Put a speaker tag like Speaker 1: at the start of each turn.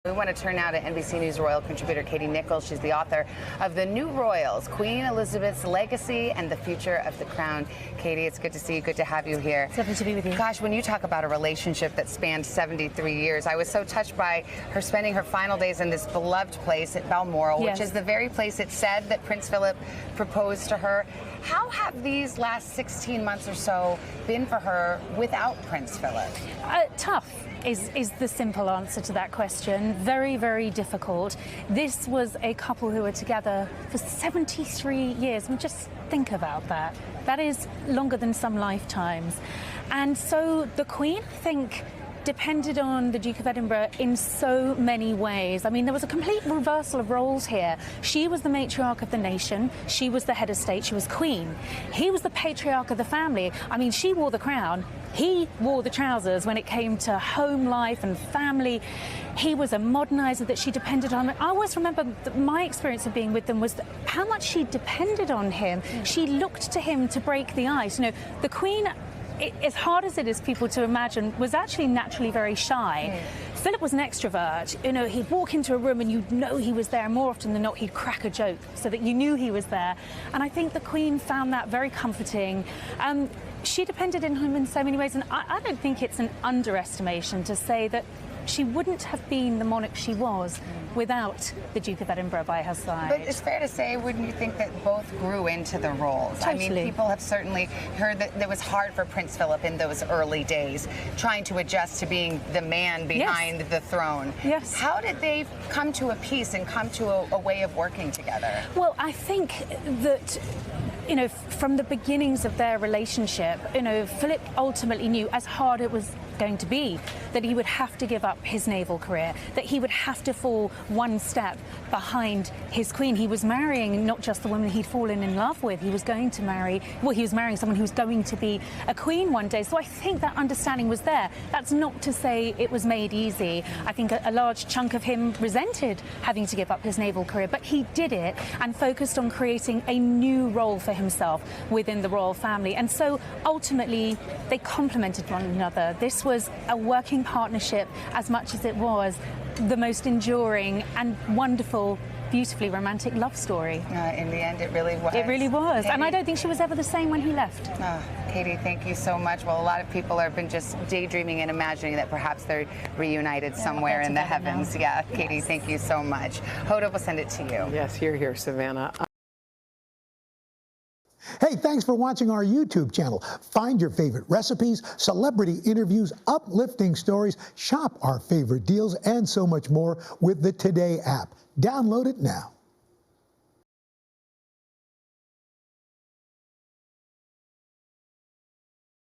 Speaker 1: We want to turn now to NBC News royal contributor Katie Nicholl. She's the author of The New Royals, Queen Elizabeth's Legacy and the Future of the Crown. Katie, it's good to see you. Good to have you here.
Speaker 2: It's lovely to be with you.
Speaker 1: Gosh, when you talk about a relationship that spanned 73 years, I was so touched by her spending her final days in this beloved place at Balmoral,
Speaker 2: Yes.
Speaker 1: which is the very place it said that Prince Philip proposed to her. How have these last 16 months or so been for her without Prince Philip?
Speaker 2: Tough is the simple answer to that question. Very, very difficult. This was a couple who were together for 73 years. I mean, just think about that. That is longer than some lifetimes. And so the Queen, I think, depended on the Duke of Edinburgh in so many ways. I mean, there was a complete reversal of roles here. She was the matriarch of the nation. She was the head of state. She was queen. He was the patriarch of the family. I mean, she wore the crown. He wore the trousers when it came to home life and family. He was a modernizer that she depended on. I always remember my experience of being with them was how much she depended on him. She looked to him to break the ice. You know, the Queen, as hard as it is people to imagine, was actually naturally very shy. Philip was an extrovert. You know, he'd walk into a room and you'd know he was there. More often than not, he'd crack a joke so that you knew he was there. And I think the Queen found that very comforting. She depended on him in so many ways, and I don't think it's an underestimation to say that she wouldn't have been the monarch she was without the Duke of Edinburgh by her side.
Speaker 1: But it's fair to say, wouldn't you think that both grew into the roles?
Speaker 2: Totally.
Speaker 1: I mean, people have certainly heard that it was hard for Prince Philip in those early days, trying to adjust to being the man behind the throne.
Speaker 2: Yes.
Speaker 1: How did they come to a peace and come to a way of working together?
Speaker 2: Well, I think that, you know, from the beginnings of their relationship, you know, Philip ultimately knew, as hard it was going to be, that he would have to give up his naval career, that he would have to fall one step behind his queen. He was marrying not just the woman he'd fallen in love with, he was going to marry, well, he was marrying someone who was going to be a queen one day. So I think that understanding was there. That's not to say it was made easy. I think a large chunk of him resented having to give up his naval career, but he did it and focused on creating a new role for himself within the royal family. And so ultimately they complemented one another. This was a working partnership as much as it was the most enduring and wonderful, beautifully romantic love story.
Speaker 1: In the end, it really was.
Speaker 2: It really was.
Speaker 1: Katie,
Speaker 2: and I don't think she was ever the same when he left.
Speaker 1: Katie, thank you so much. Well, a lot of people have been just daydreaming and imagining that perhaps they're reunited somewhere in the heavens.
Speaker 2: Now.
Speaker 1: Yeah, Katie, yes. Thank you so much. Hoda will send it to you.
Speaker 3: Yes, here, Savannah.
Speaker 4: Hey, thanks for watching our YouTube channel. Find your favorite recipes, celebrity interviews, uplifting stories, shop our favorite deals, and so much more with the Today app. Download it now.